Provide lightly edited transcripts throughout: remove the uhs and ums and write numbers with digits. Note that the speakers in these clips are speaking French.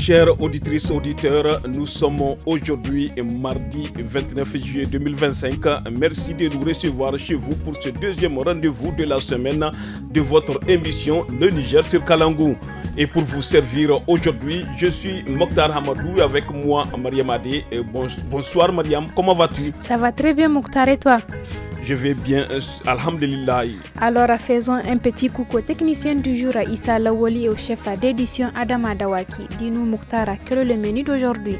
Chères auditrices, auditeurs, nous sommes aujourd'hui mardi 29 juillet 2025. Merci de nous recevoir chez vous pour ce deuxième rendez-vous de la semaine de votre émission Le Niger sur Kalangou. Et pour vous servir aujourd'hui, je suis Mokhtar Hamadou avec moi Mariam Adé. Bonsoir Mariam, comment vas-tu? Ça va très bien Mokhtar, et toi? Je vais bien, alhamdulillah. Alors faisons un petit coucou au technicien du jour, Issa Lawali, et au chef d'édition Adam Adawaki. Dis-nous Mokhtar, quel est le menu d'aujourd'hui?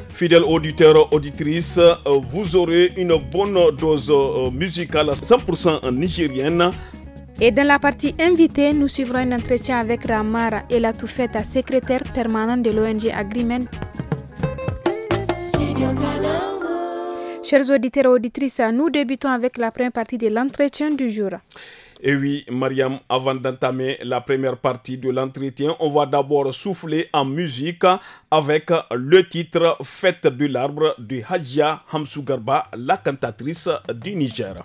Fidèles auditeurs, auditrices, vous aurez une bonne dose musicale 100% nigérienne. Et dans la partie invitée, nous suivrons un entretien avec Ramara et la Toufeta, secrétaire permanente de l'ONG Agreement. Chers auditeurs et auditrices, nous débutons avec la première partie de l'entretien du jour. Et oui, Mariam, avant d'entamer la première partie de l'entretien, on va d'abord souffler en musique avec le titre Fête de l'arbre de Hadja Hamsou Garba, la cantatrice du Niger.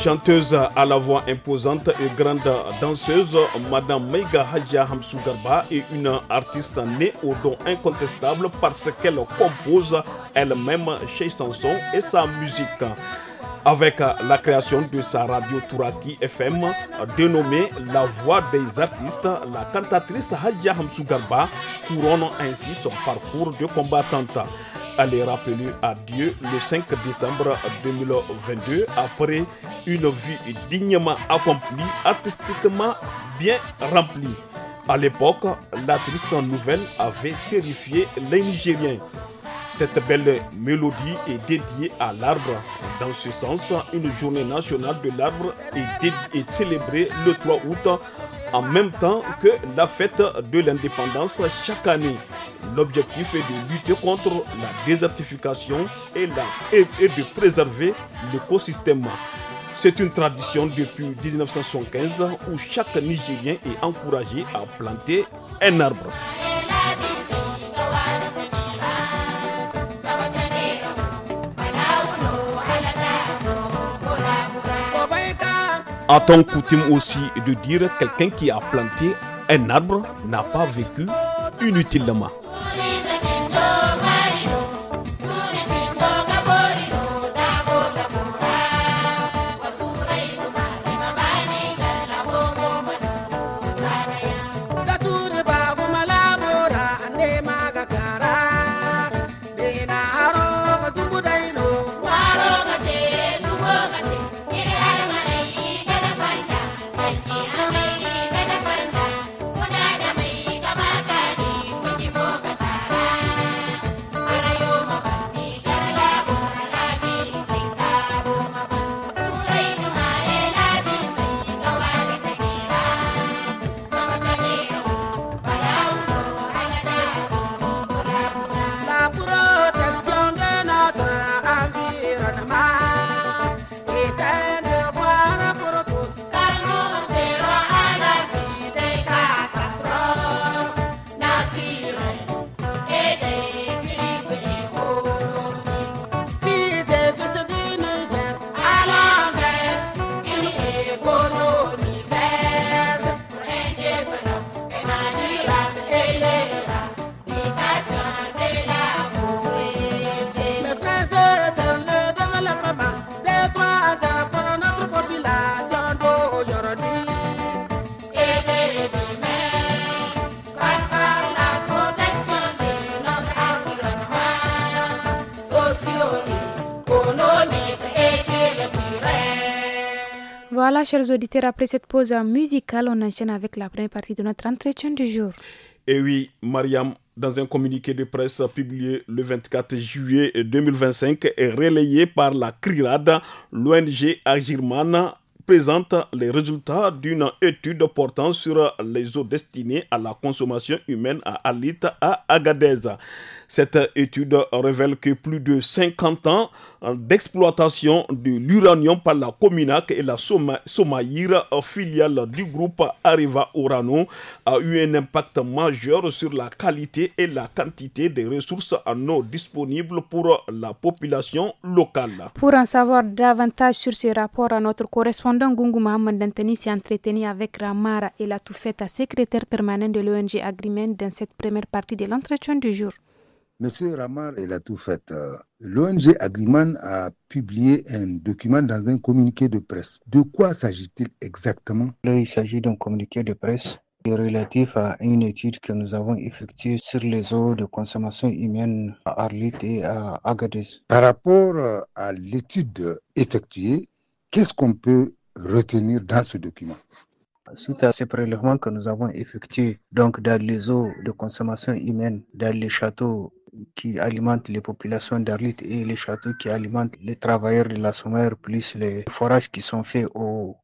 Chanteuse à la voix imposante et grande danseuse, Madame Meiga Hadja Hamsou Garba est une artiste née au don incontestable parce qu'elle compose elle-même ses chansons et sa musique. Avec la création de sa radio Touraki FM, dénommée La Voix des artistes, la cantatrice Hadja Hamsou Garba couronne ainsi son parcours de combattante. Elle est rappelée à Dieu le 5 décembre 2022 après une vie dignement accomplie, artistiquement bien remplie. À l'époque, la triste nouvelle avait terrifié les Nigériens. Cette belle mélodie est dédiée à l'arbre. Dans ce sens, une journée nationale de l'arbre est célébrée le 3 août en même temps que la fête de l'indépendance chaque année. L'objectif est de lutter contre la désertification et de préserver l'écosystème. C'est une tradition depuis 1975 où chaque Nigérien est encouragé à planter un arbre. A-t-on coutume aussi de dire quelqu'un qui a planté un arbre n'a pas vécu inutilement. Voilà, chers auditeurs, après cette pause musicale, on enchaîne avec la première partie de notre entretien du jour. Et oui, Mariam, dans un communiqué de presse publié le 24 juillet 2025 et relayé par la CRIRAD, l'ONG Agirman présente les résultats d'une étude portant sur les eaux destinées à la consommation humaine à Alit à Agadez. Cette étude révèle que plus de 50 ans d'exploitation de l'uranium par la Cominac et la Somaïr, filiale du groupe Areva Orano, a eu un impact majeur sur la qualité et la quantité des ressources en eau disponibles pour la population locale. Pour en savoir davantage sur ce rapport, notre correspondant Gungu Mohamed Dantani s'est entretenu avec Ramara et la Toufeta, secrétaire permanent de l'ONG Agreement, dans cette première partie de l'entretien du jour. Monsieur Ramar et la Toufette, l'ONG Agreement a publié un document dans un communiqué de presse. De quoi s'agit-il exactement? Là, il s'agit d'un communiqué de presse relatif à une étude que nous avons effectuée sur les eaux de consommation humaine à Arlit et à Agadez. Par rapport à l'étude effectuée, qu'est-ce qu'on peut retenir dans ce document? Suite à ces prélèvements que nous avons effectués donc dans les eaux de consommation humaine, dans les châteaux qui alimentent les populations d'Arlit et les châteaux qui alimentent les travailleurs de la Somaïr, plus les forages qui sont faits aux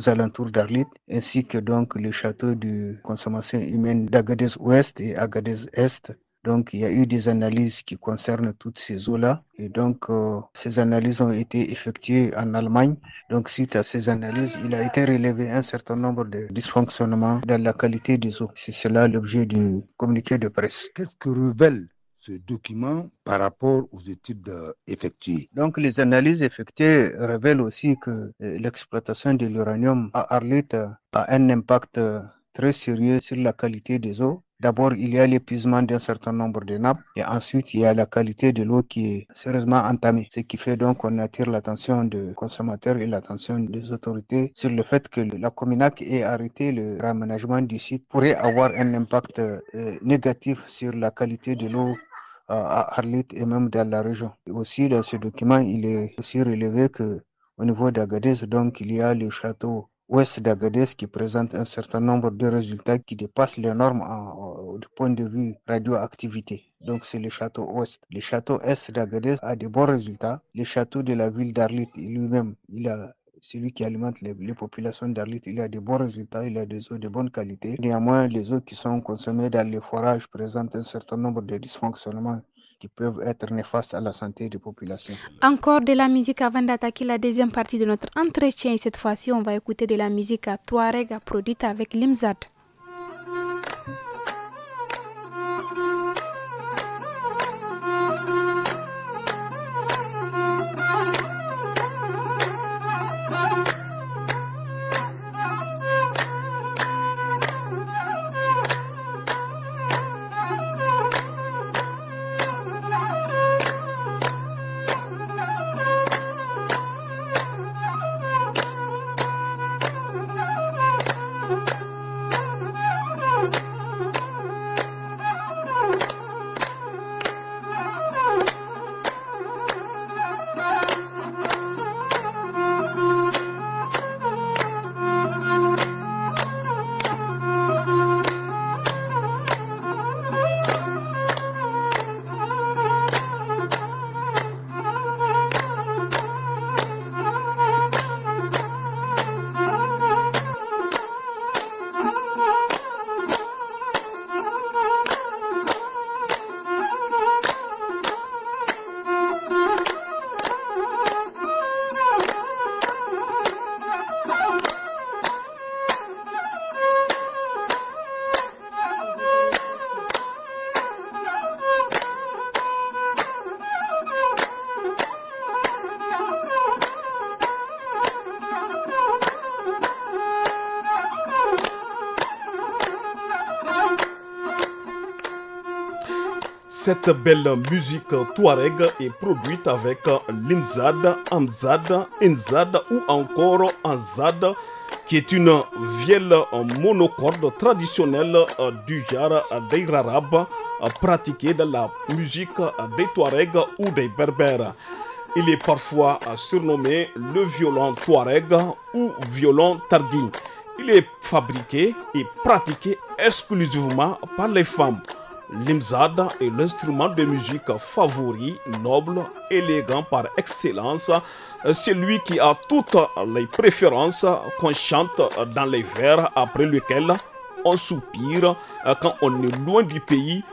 alentours d'Arlit, ainsi que donc les châteaux de consommation humaine d'Agadez Ouest et Agadez Est. Donc, il y a eu des analyses qui concernent toutes ces eaux-là. Et donc, ces analyses ont été effectuées en Allemagne. Donc, suite à ces analyses, il a été relevé un certain nombre de dysfonctionnements dans la qualité des eaux. C'est cela l'objet du communiqué de presse. Qu'est-ce que révèle ce document par rapport aux études effectuées? Donc, les analyses effectuées révèlent aussi que l'exploitation de l'uranium à Arlit a un impact très sérieux sur la qualité des eaux. D'abord, il y a l'épuisement d'un certain nombre de nappes et ensuite, il y a la qualité de l'eau qui est sérieusement entamée. Ce qui fait donc qu'on attire l'attention des consommateurs et l'attention des autorités sur le fait que la Cominac ait arrêté le raménagement du site pourrait avoir un impact négatif sur la qualité de l'eau à Arlit et même dans la région. Et aussi, dans ce document, il est aussi relevé qu'au niveau d'Agadez, donc, il y a le château ouest d'Agadez qui présente un certain nombre de résultats qui dépassent les normes du point de vue radioactivité. Donc c'est le château ouest. Le château est d'Agadez a de bons résultats. Le château de la ville d'Arlit lui-même, celui qui alimente les populations d'Arlit, il a de bons résultats, il a des eaux de bonne qualité. Néanmoins, les eaux qui sont consommées dans les forages présentent un certain nombre de dysfonctionnements qui peuvent être néfastes à la santé des populations. Encore de la musique avant d'attaquer la deuxième partie de notre entretien. Et cette fois-ci, on va écouter de la musique à Touareg produite avec Limzad. Cette belle musique touareg est produite avec l'imzad, amzad, inzad ou encore anzad, qui est une vielle monocorde traditionnelle du genre des Rarabes pratiquée dans la musique des Touaregs ou des Berbères. Il est parfois surnommé le violon Touareg ou violon Targui. Il est fabriqué et pratiqué exclusivement par les femmes. L'imzad est l'instrument de musique favori, noble, élégant par excellence. Celui qui a toutes les préférences qu'on chante dans les vers après lequel on soupire quand on est loin du pays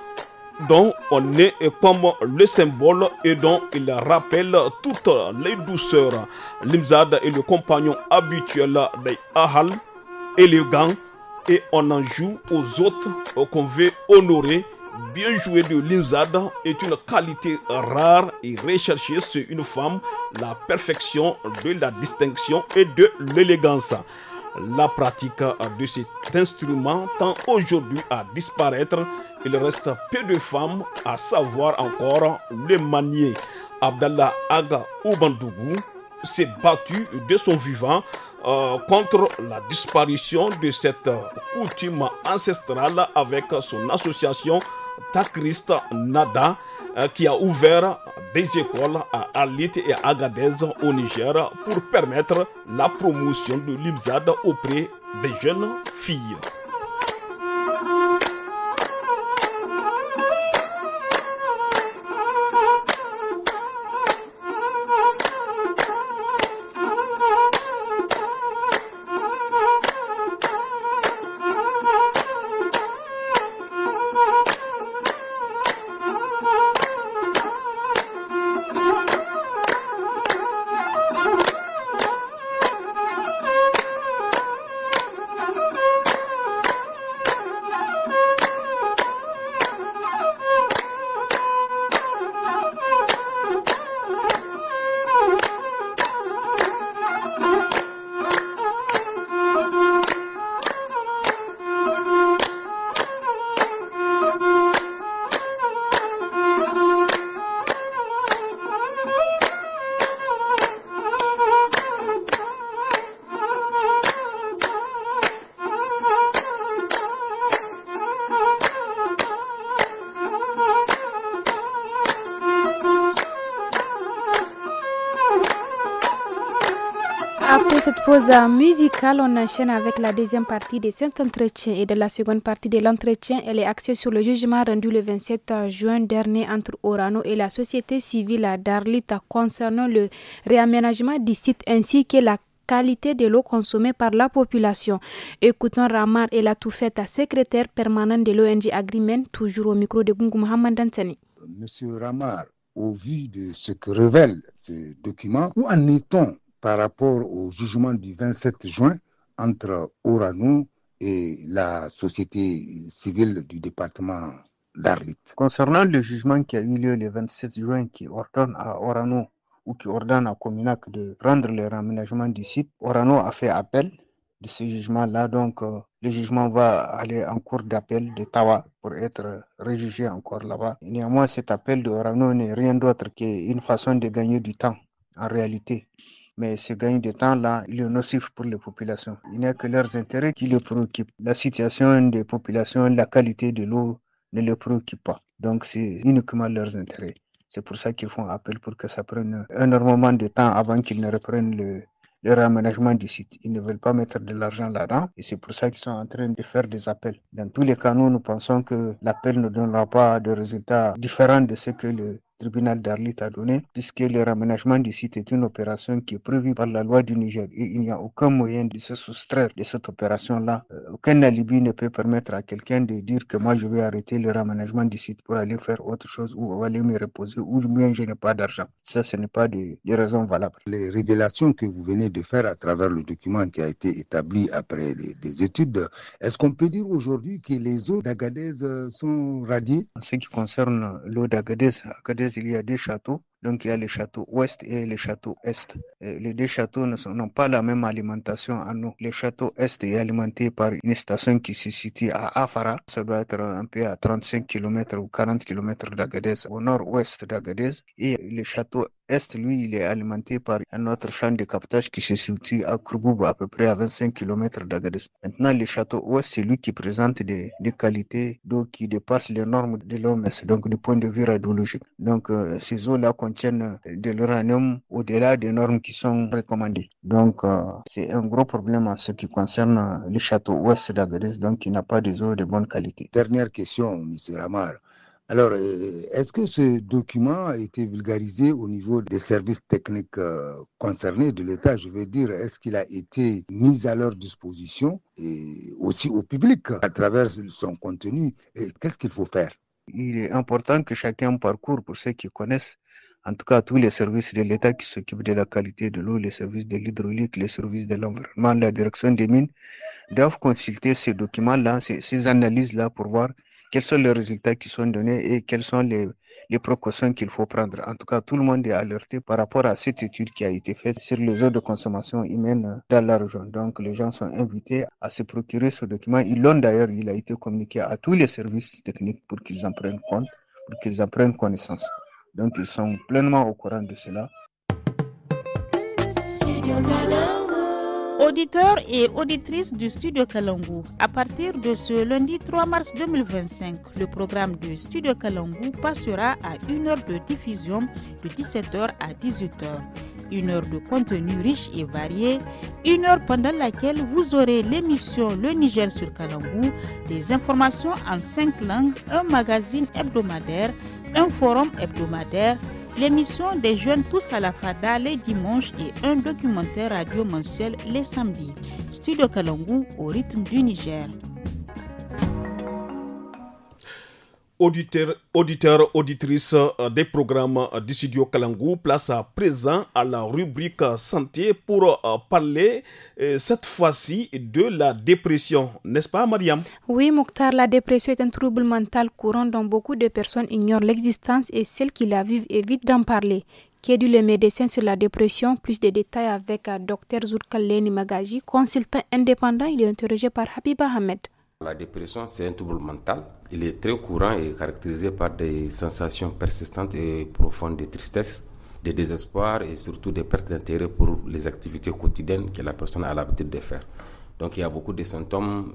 dont on est comme le symbole et dont il rappelle toutes les douceurs. L'imzad est le compagnon habituel des ahal, élégant, et on en joue aux autres qu'on veut honorer. Bien jouer de l'imzad est une qualité rare et recherchée sur une femme, la perfection de la distinction et de l'élégance. La pratique de cet instrument tend aujourd'hui à disparaître. Il reste peu de femmes à savoir encore le manier. Abdallah Aga Oubandougou s'est battu de son vivant contre la disparition de cette coutume ancestrale avec son association Takrist Nada qui a ouvert des écoles à Arlit et à Agadez au Niger pour permettre la promotion de l'imzad auprès des jeunes filles. Après cette pause musicale, on enchaîne avec la deuxième partie de cet entretien. Et de la seconde partie de l'entretien, elle est axée sur le jugement rendu le 27 juin dernier entre Orano et la société civile d'Arlit concernant le réaménagement du site ainsi que la qualité de l'eau consommée par la population. Écoutons Ramar et la Toufeta, secrétaire permanent de l'ONG Agreement, toujours au micro de Gungu Mohamed Dantani. Monsieur Ramar, au vu de ce que révèle ce document, où en est-on par rapport au jugement du 27 juin entre Orano et la société civile du département d'Arlit? Concernant le jugement qui a eu lieu le 27 juin qui ordonne à Orano ou qui ordonne à Cominac de prendre le raménagement du site, Orano a fait appel de ce jugement-là. Donc, le jugement va aller en cours d'appel de Tawa pour être rejugé encore là-bas. Néanmoins, cet appel de Orano n'est rien d'autre qu'une façon de gagner du temps en réalité. Mais ce gain de temps-là, il est nocif pour les populations. Il n'y a que leurs intérêts qui les préoccupent. La situation des populations, la qualité de l'eau ne les préoccupe pas. Donc, c'est uniquement leurs intérêts. C'est pour ça qu'ils font appel pour que ça prenne énormément de temps avant qu'ils ne reprennent le réaménagement du site. Ils ne veulent pas mettre de l'argent là-dedans et c'est pour ça qu'ils sont en train de faire des appels. Dans tous les cas, nous pensons que l'appel ne donnera pas de résultats différents de ce que le tribunal d'Arlit a donné, puisque le raménagement du site est une opération qui est prévue par la loi du Niger et il n'y a aucun moyen de se soustraire de cette opération-là. Aucun alibi ne peut permettre à quelqu'un de dire que moi je vais arrêter le raménagement du site pour aller faire autre chose ou aller me reposer ou bien je n'ai pas d'argent. Ça, ce n'est pas des raisons valables. Les révélations que vous venez de faire à travers le document qui a été établi après des études, est-ce qu'on peut dire aujourd'hui que les eaux d'Agadez sont radiées? En ce qui concerne l'eau d'Agadez, il y a deux châteaux. Donc il y a le château ouest et le château est. Les deux châteaux n'ont pas la même alimentation en eau. Le château est est alimenté par une station qui se situe à Afara. Ça doit être un peu à 35 km ou 40 km d'Agadez, au nord-ouest d'Agadez. Et le château est, lui, il est alimenté par un autre champ de captage qui se situe à Kourbouba, à peu près à 25 km d'Agadez. Maintenant, le château ouest, c'est lui qui présente des qualités d'eau qui dépassent les normes de l'OMS, donc du point de vue radiologique. Donc, ces eaux-là contiennent de l'uranium au-delà des normes qui sont recommandées. Donc, c'est un gros problème en ce qui concerne le château ouest d'Agadez, donc qui n'a pas des eaux de bonne qualité. Dernière question, M. Ramar. Alors, est-ce que ce document a été vulgarisé au niveau des services techniques concernés de l'État? Je veux dire, est-ce qu'il a été mis à leur disposition et aussi au public à travers son contenu? Et qu'est-ce qu'il faut faire? Il est important que chacun parcourt, pour ceux qui connaissent, en tout cas tous les services de l'État qui s'occupent de la qualité de l'eau, les services de l'hydraulique, les services de l'environnement, la direction des mines, doivent consulter ces documents-là, ces analyses-là pour voir quels sont les résultats qui sont donnés et quelles sont les précautions qu'il faut prendre. En tout cas, tout le monde est alerté par rapport à cette étude qui a été faite sur les eaux de consommation humaine dans la région. Donc, les gens sont invités à se procurer ce document. Ils l'ont d'ailleurs, il a été communiqué à tous les services techniques pour qu'ils en prennent compte, pour qu'ils en prennent connaissance. Donc, ils sont pleinement au courant de cela. Auditeurs et auditrices du Studio Kalangu, à partir de ce lundi 3 mars 2025, le programme de Studio Kalangu passera à 1 heure de diffusion de 17h à 18h. 1 heure de contenu riche et varié, 1 heure pendant laquelle vous aurez l'émission Le Niger sur Kalangu, des informations en 5 langues, un magazine hebdomadaire, un forum hebdomadaire, l'émission des jeunes tous à la fada les dimanches et un documentaire radio mensuel les samedis. Studio Kalangu au rythme du Niger. Auditeurs, auditrices des programmes du Studio Kalangu, place à présent à la rubrique santé pour parler cette fois-ci de la dépression. N'est-ce pas, Mariam? Oui, Mokhtar, la dépression est un trouble mental courant dont beaucoup de personnes ignorent l'existence et celles qui la vivent évitent d'en parler. Qui est le médecin sur la dépression? Plus de détails avec Dr Zourkaleni Magaji, consultant indépendant. Il est interrogé par Habib Ahmed. La dépression, c'est un trouble mental. Il est très courant et caractérisé par des sensations persistantes et profondes de tristesse, de désespoir et surtout des pertes d'intérêt pour les activités quotidiennes que la personne a l'habitude de faire. Donc il y a beaucoup de symptômes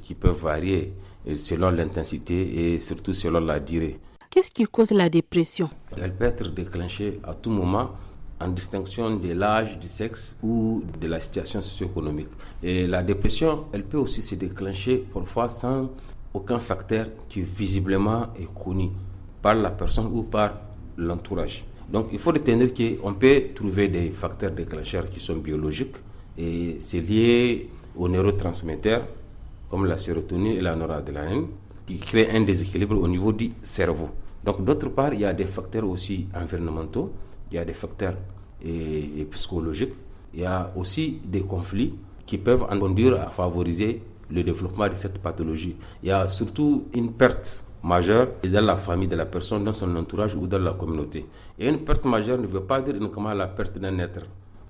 qui peuvent varier selon l'intensité et surtout selon la durée. Qu'est-ce qui cause la dépression? Elle peut être déclenchée à tout moment en distinction de l'âge, du sexe ou de la situation socio-économique. Et la dépression, elle peut aussi se déclencher parfois sans aucun facteur qui visiblement est connu par la personne ou par l'entourage. Donc il faut retenir qu'on peut trouver des facteurs déclencheurs qui sont biologiques et c'est lié aux neurotransmetteurs comme la sérotonine et la noradrénaline qui créent un déséquilibre au niveau du cerveau. Donc d'autre part, il y a des facteurs aussi environnementaux, il y a des facteurs psychologiques, il y a aussi des conflits qui peuvent en conduire à favoriser le développement de cette pathologie. Il y a surtout une perte majeure dans la famille de la personne, dans son entourage ou dans la communauté. Et une perte majeure ne veut pas dire uniquement la perte d'un être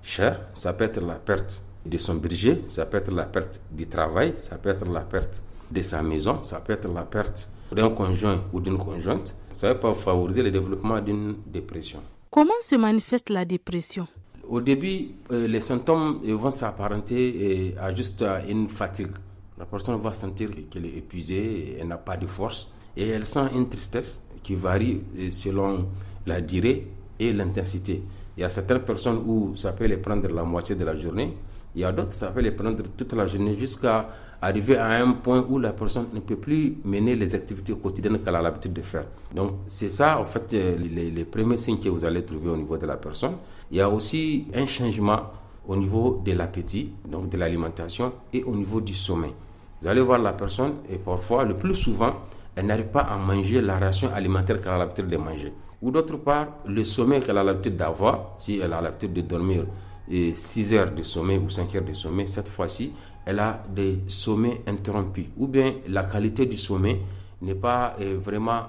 cher, ça peut être la perte de son budget, ça peut être la perte du travail, ça peut être la perte de sa maison, ça peut être la perte d'un conjoint ou d'une conjointe. Ça peut favoriser le développement d'une dépression. Comment se manifeste la dépression? Au début, les symptômes vont s'apparenter à juste une fatigue. La personne va sentir qu'elle est épuisée, elle n'a pas de force et elle sent une tristesse qui varie selon la durée et l'intensité. Il y a certaines personnes où ça peut les prendre la moitié de la journée. Il y a d'autres, ça peut les prendre toute la journée jusqu'à arriver à un point où la personne ne peut plus mener les activités quotidiennes qu'elle a l'habitude de faire. Donc, c'est ça, en fait, les premiers signes que vous allez trouver au niveau de la personne. Il y a aussi un changement au niveau de l'appétit, donc de l'alimentation, et au niveau du sommeil. Vous allez voir la personne, et parfois, le plus souvent, elle n'arrive pas à manger la ration alimentaire qu'elle a l'habitude de manger. Ou d'autre part, le sommeil qu'elle a l'habitude d'avoir, si elle a l'habitude de dormir 6 heures de sommeil ou 5 heures de sommeil, cette fois-ci, elle a des sommeils interrompus. Ou bien la qualité du sommeil n'est pas vraiment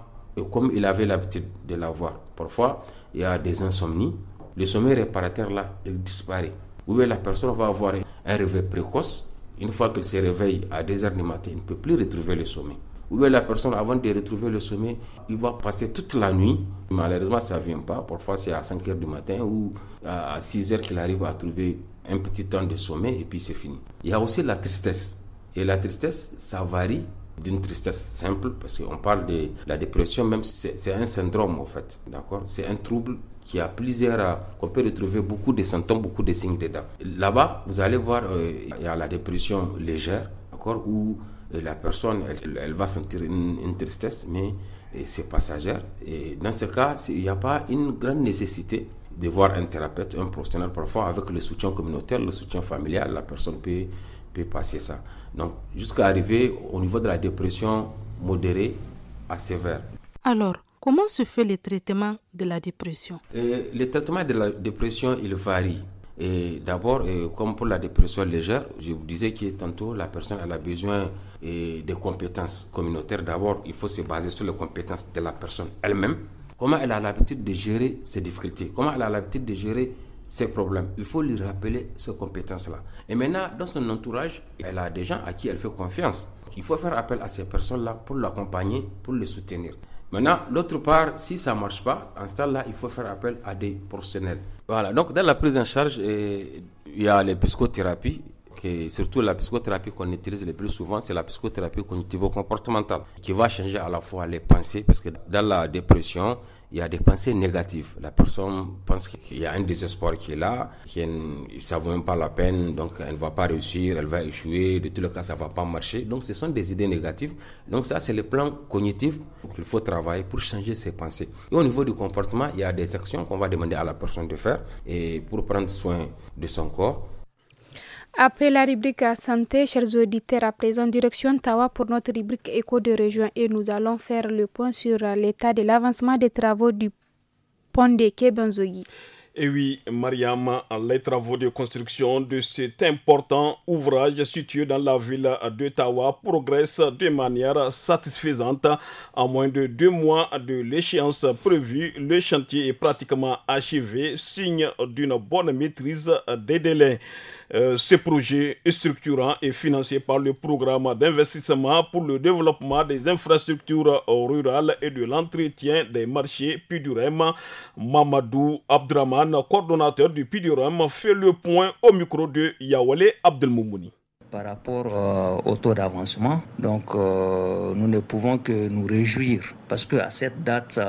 comme il avait l'habitude de l'avoir. Parfois, il y a des insomnies. Le sommeil réparateur, là, il disparaît. Ou bien la personne va avoir un réveil précoce. Une fois qu'elle se réveille à 2 heures du matin, il ne peut plus retrouver le sommeil. Ou bien la personne, avant de retrouver le sommeil, il va passer toute la nuit. Malheureusement, ça ne vient pas. Parfois, c'est à 5 heures du matin ou à 6 heures qu'il arrive à trouver un petit temps de sommeil et puis c'est fini. Il y a aussi la tristesse. Et la tristesse, ça varie d'une tristesse simple, parce qu'on parle de la dépression, même c'est un syndrome en fait, d'accord? C'est un trouble qui a qu'on peut retrouver beaucoup de symptômes, beaucoup de signes dedans. Là-bas, vous allez voir, il y a la dépression légère, d'accord, où la personne, elle va sentir une tristesse, mais c'est passagère. Et dans ce cas, il n'y a pas une grande nécessité de voir un thérapeute, un professionnel. Parfois, avec le soutien communautaire, le soutien familial, la personne peut passer ça. Donc, jusqu'à arriver au niveau de la dépression modérée à sévère. Alors, comment se fait le traitement de la dépression? Le traitement de la dépression, il varie. Et d'abord, comme pour la dépression légère, je vous disais que tantôt la personne elle a besoin de compétences communautaires. D'abord, il faut se baser sur les compétences de la personne elle-même. Comment elle a l'habitude de gérer ses difficultés, comment elle a l'habitude de gérer ses problèmes. Il faut lui rappeler ces compétences-là. Et maintenant, dans son entourage, elle a des gens à qui elle fait confiance. Il faut faire appel à ces personnes-là pour l'accompagner, pour les soutenir. Maintenant, l'autre part, si ça ne marche pas, en ce temps-là, il faut faire appel à des professionnels. Voilà, donc dans la prise en charge, il y a les psychothérapies, surtout la psychothérapie qu'on utilise le plus souvent, c'est la psychothérapie cognitivo-comportementale, qui va changer à la fois les pensées, parce que dans la dépression, il y a des pensées négatives. La personne pense qu'il y a un désespoir qui est là, ça ne vaut même pas la peine, donc elle ne va pas réussir, elle va échouer, de tous les cas, ça ne va pas marcher. Donc ce sont des idées négatives. Donc ça, c'est le plan cognitif qu'il faut travailler pour changer ses pensées. Et au niveau du comportement, il y a des actions qu'on va demander à la personne de faire et pour prendre soin de son corps. Après la rubrique santé, chers auditeurs, à présent, direction Tawa pour notre rubrique éco de région et nous allons faire le point sur l'état de l'avancement des travaux du pont de Kebenzogi. Et oui, Mariam, les travaux de construction de cet important ouvrage situé dans la ville d'Ottawa progressent de manière satisfaisante. En moins de 2 mois de l'échéance prévue, le chantier est pratiquement achevé, signe d'une bonne maîtrise des délais. Ce projet structurant est financé par le programme d'investissement pour le développement des infrastructures rurales et de l'entretien des marchés PUDUREM. Mamadou Abdraman, coordonnateur du PUDUREM, fait le point au micro de Yawale Abdelmoumouni. Par rapport au taux d'avancement, donc nous ne pouvons que nous réjouir parce que à cette date,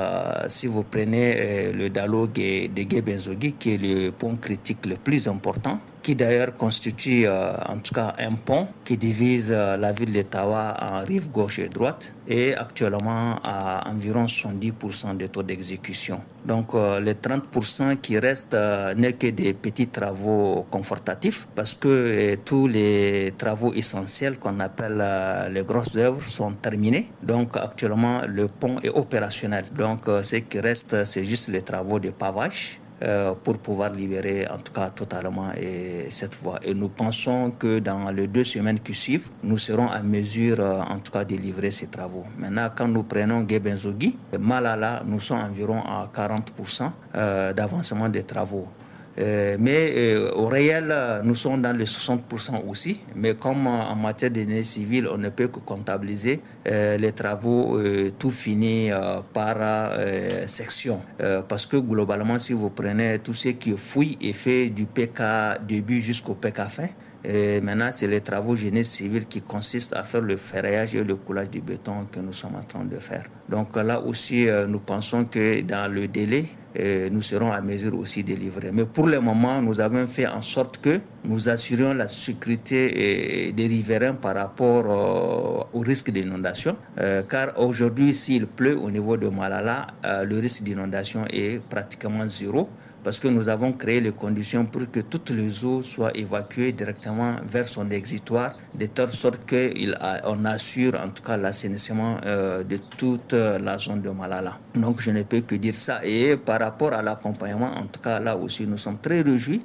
si vous prenez le dialogue de Gebenzogi, qui est le pont critique le plus important, qui d'ailleurs constitue en tout cas un pont qui divise la ville d'Ottawa en rive gauche et droite, et actuellement à environ 70% de taux d'exécution. Donc les 30% qui restent n'est que des petits travaux confortatifs parce que tous les travaux essentiels qu'on appelle les grosses œuvres sont terminés. Donc actuellement le pont est opérationnel. Donc ce qui reste, c'est juste les travaux de pavage pour pouvoir libérer en tout cas totalement cette voie. Et nous pensons que dans les 2 semaines qui suivent, nous serons à mesure en tout cas de livrer ces travaux. Maintenant, quand nous prenons Gebenzogi, Malala, nous sommes environ à 40% d'avancement des travaux. Mais au réel, nous sommes dans les 60% aussi. Mais comme en matière d'énergie civile, on ne peut que comptabiliser les travaux tout finis par section. Parce que globalement, si vous prenez tout ce qui est fouille et fait du PK début jusqu'au PK fin, et maintenant, c'est les travaux génie civils qui consistent à faire le ferraillage et le coulage du béton que nous sommes en train de faire. Donc là aussi, nous pensons que dans le délai, nous serons à mesure aussi de livrer. Mais pour le moment, nous avons fait en sorte que nous assurions la sécurité des riverains par rapport au risque d'inondation. Car aujourd'hui, s'il pleut au niveau de Malala, le risque d'inondation est pratiquement zéro, parce que nous avons créé les conditions pour que toutes les eaux soient évacuées directement vers son exitoire, de telle sorte qu'on assure en tout cas l'assainissement de toute la zone de Malala. Donc je ne peux que dire ça. Et par rapport à l'accompagnement, en tout cas là aussi, nous sommes très réjouis,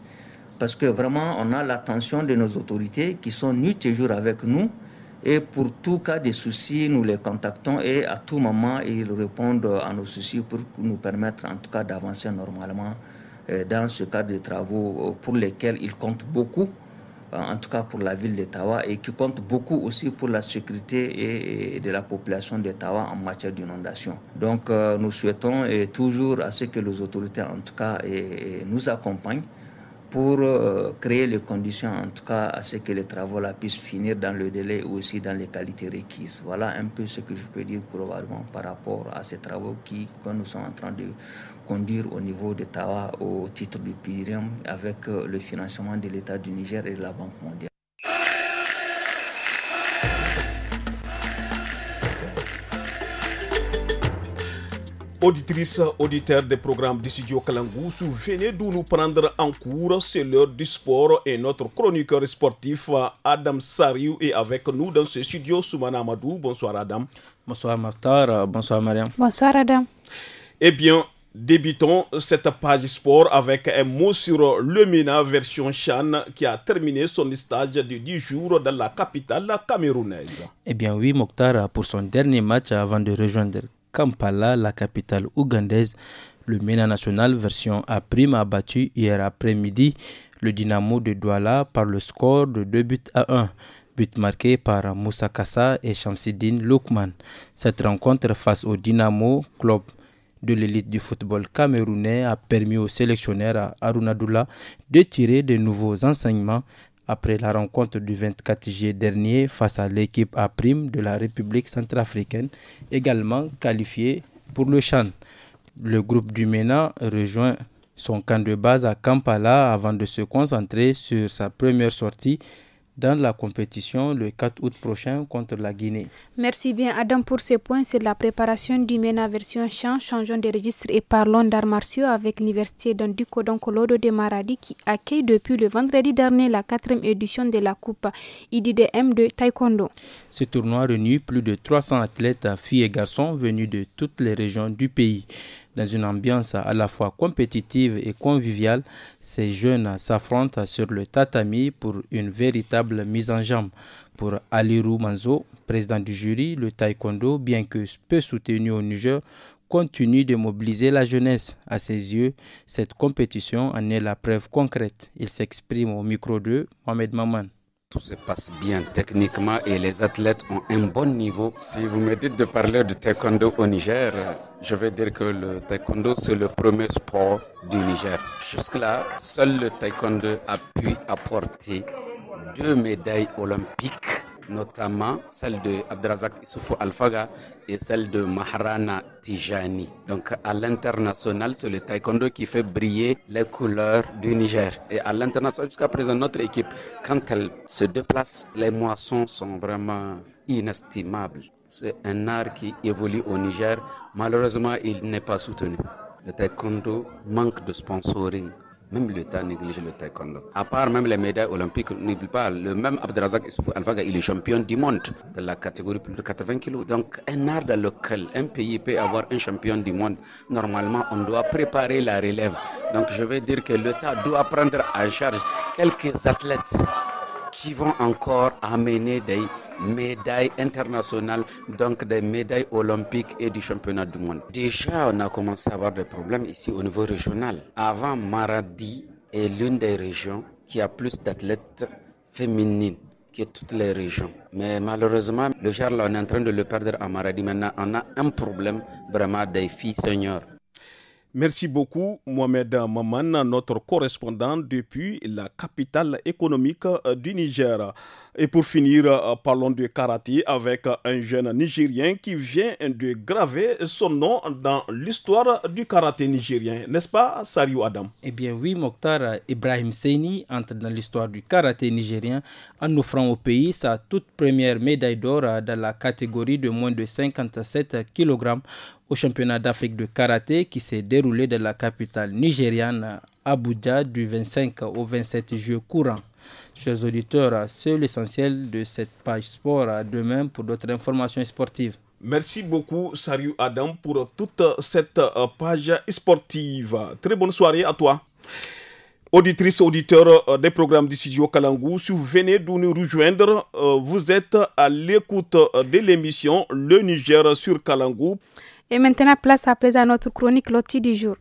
parce que vraiment on a l'attention de nos autorités qui sont nuit et jour avec nous. Et pour tout cas de soucis, nous les contactons et à tout moment, ils répondent à nos soucis pour nous permettre en tout cas d'avancer normalement dans ce cadre de travaux pour lesquels ils comptent beaucoup, en tout cas pour la ville d'Ottawa, et qui comptent beaucoup aussi pour la sécurité et de la population d'Ottawa en matière d'inondation. Donc nous souhaitons toujours à ce que les autorités en tout cas nous accompagnent pour créer les conditions, en tout cas, à ce que les travaux-là puissent finir dans le délai ou aussi dans les qualités requises. Voilà un peu ce que je peux dire globalement par rapport à ces travaux que nous sommes en train de conduire au niveau de Tawa au titre du PIRIAM avec le financement de l'État du Niger et de la Banque mondiale. Auditrices, auditeurs des programmes du studio Kalangou, venez de nous prendre en cours, c'est l'heure du sport et notre chroniqueur sportif Adam Sariou est avec nous dans ce studio. Soumana Amadou, bonsoir Adam. Bonsoir Mokhtar, bonsoir Mariam. Bonsoir Adam. Eh bien, débutons cette page sport avec un mot sur le MENA version Chan qui a terminé son stage de 10 jours dans la capitale camerounaise. Eh bien oui Mokhtar, pour son dernier match avant de rejoindre Kampala, la capitale ougandaise, le MENA national version A' a battu hier après-midi le Dynamo de Douala par le score de 2-1. But marqué par Moussa Kassa et Shamsidine Loukman. Cette rencontre face au Dynamo, club de l'élite du football camerounais, a permis au sélectionneur Harouna Doula de tirer de nouveaux enseignements après la rencontre du 24 juillet dernier face à l'équipe A' de la République centrafricaine, également qualifiée pour le CHAN. Le groupe du MENA rejoint son camp de base à Kampala avant de se concentrer sur sa première sortie dans la compétition le 4 août prochain contre la Guinée. Merci bien Adam pour ce point sur la préparation du MENA version Chan. Changeons de registre et parlons d'arts martiaux avec l'université d'Anduko Donkolodo de Maradi qui accueille depuis le vendredi dernier la 4e édition de la Coupe IDDM de Taekwondo. Ce tournoi réunit plus de 300 athlètes, filles et garçons venus de toutes les régions du pays. Dans une ambiance à la fois compétitive et conviviale, ces jeunes s'affrontent sur le tatami pour une véritable mise en jambe. Pour Alirou Manzo, président du jury, le taekwondo, bien que peu soutenu au Niger, continue de mobiliser la jeunesse. À ses yeux, cette compétition en est la preuve concrète. Il s'exprime au micro de Mohamed Maman. Tout se passe bien techniquement et les athlètes ont un bon niveau. Si vous me dites de parler de taekwondo au Niger, je vais dire que le taekwondo c'est le premier sport du Niger. Jusque-là, seul le taekwondo a pu apporter 2 médailles olympiques, notamment celle de Abdrazak Issoufou Alfaga et celle de Maharana Tijani. Donc à l'international, c'est le taekwondo qui fait briller les couleurs du Niger. Et à l'international, jusqu'à présent, notre équipe, quand elle se déplace, les moissons sont vraiment inestimables. C'est un art qui évolue au Niger. Malheureusement, il n'est pas soutenu. Le taekwondo manque de sponsoring. Même l'État néglige le taekwondo. À part même les médailles olympiques, n'oublie pas, le même Abdrazak Issoufou Alfaga, il est champion du monde de la catégorie plus de 80 kg. Donc, un art dans lequel un pays peut avoir un champion du monde, normalement, on doit préparer la relève. Donc, je vais dire que l'État doit prendre en charge quelques athlètes qui vont encore amener des médailles internationales, donc des médailles olympiques et du championnat du monde. Déjà, on a commencé à avoir des problèmes ici au niveau régional. Avant, Maradi est l'une des régions qui a plus d'athlètes féminines que toutes les régions. Mais malheureusement, le genre là, on est en train de le perdre à Maradi. Maintenant, on a un problème vraiment des filles seniors. Merci beaucoup, Mohamed Maman, notre correspondant depuis la capitale économique du Niger. Et pour finir, parlons de karaté avec un jeune Nigérien qui vient de graver son nom dans l'histoire du karaté nigérien. N'est-ce pas, Sariou Adam? Eh bien oui, Mokhtar, Ibrahim Seini entre dans l'histoire du karaté nigérien en offrant au pays sa toute première médaille d'or dans la catégorie de moins de 57 kg au championnat d'Afrique de karaté qui s'est déroulé dans la capitale nigériane, Abuja, du 25 au 27 juillet courant. Chers auditeurs, c'est l'essentiel de cette page sport. À demain pour d'autres informations sportives. Merci beaucoup, Sariou Adam, pour toute cette page sportive. Très bonne soirée à toi. Auditrices, auditeurs des programmes du studio Kalangou, si vous venez de nous rejoindre, vous êtes à l'écoute de l'émission Le Niger sur Kalangou. Et maintenant, place à présent à notre chronique Loti du jour.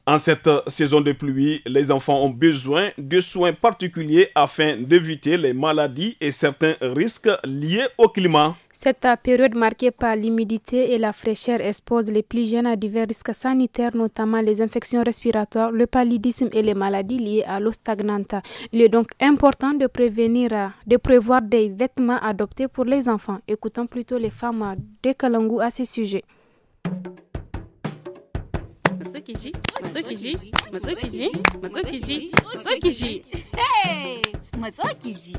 En cette saison de pluie, les enfants ont besoin de soins particuliers afin d'éviter les maladies et certains risques liés au climat. Cette période marquée par l'humidité et la fraîcheur expose les plus jeunes à divers risques sanitaires, notamment les infections respiratoires, le paludisme et les maladies liées à l'eau stagnante. Il est donc important de prévoir des vêtements adaptés pour les enfants. Écoutons plutôt les femmes de Kalangu à ce sujet. Hey, Matsukiji.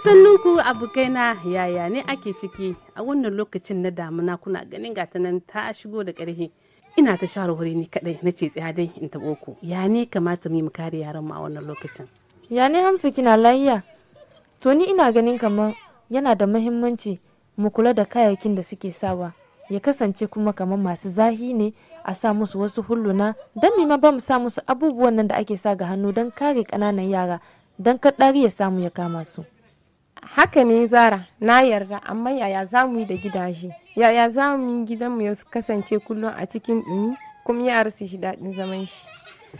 Sannunku abokaina yaya ne ake ciki a wannan lokacin na damuna kuna ganin gata nan ta shigo da ƙarfi ina ta shawarwari ni kadai na ce tsaya dai in taɓo ku ya ne kamata mu kare yaran mu a wannan lokacin. Ya ne Hamsa kina lafiya? To ni ina ganin kamar yana da muhimmanci mu kula da kayayyakin da suke sawa ya kasance kuma kamar masu zahi ne a sa musu wasu hulluna don ma ba mu sa musu abubuwan nan da ake sa ga hannu don kare ƙananan yara don kaɗari ya samu ya kama su. Haka ne Zara, na yarda, amma yaya za mu yi da gidaje? Yaya za mu yi gidanmu ya kasance kullum a cikin ɗumi kuma yara su shi daɗin zaman shi?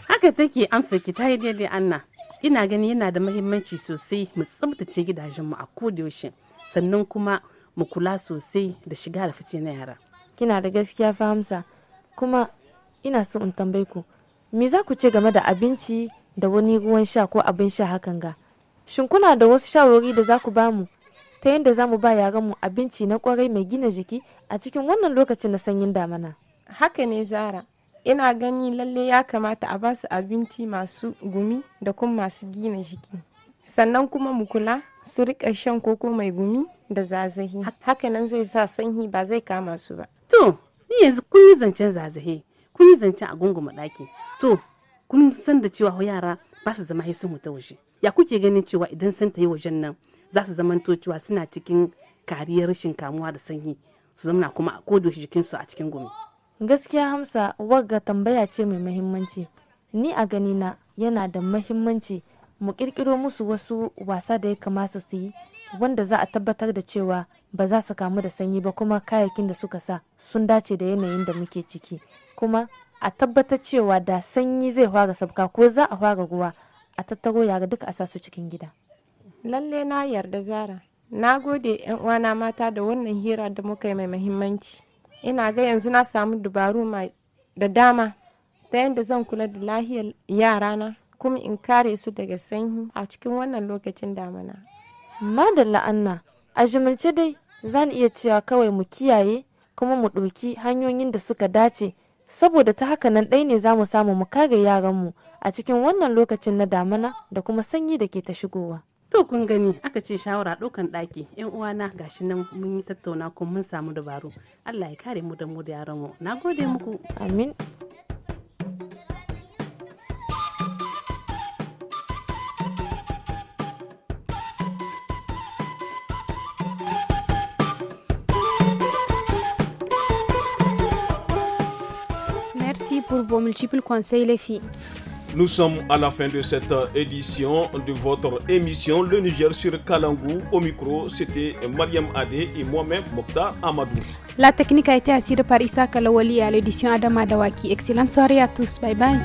Haka take amsa ki ta yi daidai Anna. Ina gani yana da mahimmanci sosai mu tsabtace gidajenmu a kodayaushe sannan kuma mu kula sosai da shiga da fice na yara. Kina da gaskiya fa Hamsa, kuma ina so in tambaye ku, me za ku ce game da abinci da wani ruwan sha ko abin sha hakan ga? Shin kuna da wasu shawarwari da za ku ba mu ta yadda za mu ba yaranmu abinci na kwarai mai gina jiki a cikin wannan lokacin na sanyin damana? Haka ne Zara, ina gani lalle ya kamata a ba su abinci masu gumi da kuma masu gina jiki. Sannan kuma mu kula su rika shan koko mai gumi da zazahi. Hakanan zai sa sanyi ba zai kama su ba. To, ni yanzu kun yi zancen zazahi, kun yi zancen a gunguma ɗaki. To, kun san da cewa yara ba su zama sun ta waje. Ya kuke ganin cewa idan sun ta yi wajen nan za su zamanto cewa suna cikin kariyar rashin kamuwa da sanyi su zamana kuma a kodayaushe jikinsu a cikin gumi. Gaskiya Hamsa, wagga tambaya ce mai muhimmanci. Ni a ganina yana da muhimmanci mu kirkiro musu wasu wasa da ya kamata su yi wanda za a tabbatar da cewa ba za su kamu da sanyi ba kuma kayayyakin da suka sa sun dace da yanayin da muke ciki. Kuma a tabbatar cewa da sanyi zai fara sabka ko za a fara ruwa a tattaro yara duka a sasu cikin gida. Lalle na yarda Zara. Na gode yan uwana mata da wannan hira da muka yi mai muhimmanci. Ina ga yanzu na samu dabaru da dama ta yadda zan kula da lahiyar yarana kuma in kare su daga sanyi a cikin wannan lokacin damana. Madalla Anna, a jimilce dai zan iya cewa kawai mu kiyaye kuma mu ɗauki hanyoyin da suka dace saboda ta haka nan ɗai ne za mu samu mu kare yaranmu a cikin wannan lokacin na damana da kuma sanyi da ke ta shigowa. To kun gani aka ce shawara ɗaukan ɗaki yan uwana gashi nan mun yi tattauna kuma mun samu dabaru. Allah ya kare mu da yaranmu. Na gode muku. Amin. Merci pour vos multiples conseils les filles. Nous sommes à la fin de cette édition de votre émission Le Niger sur Kalangu. Au micro, c'était Mariam Adé et moi-même Mokhtar Amadou. La technique a été assurée par Issa Kalawali à l'édition Adama Dawaki. Excellente soirée à tous. Bye bye.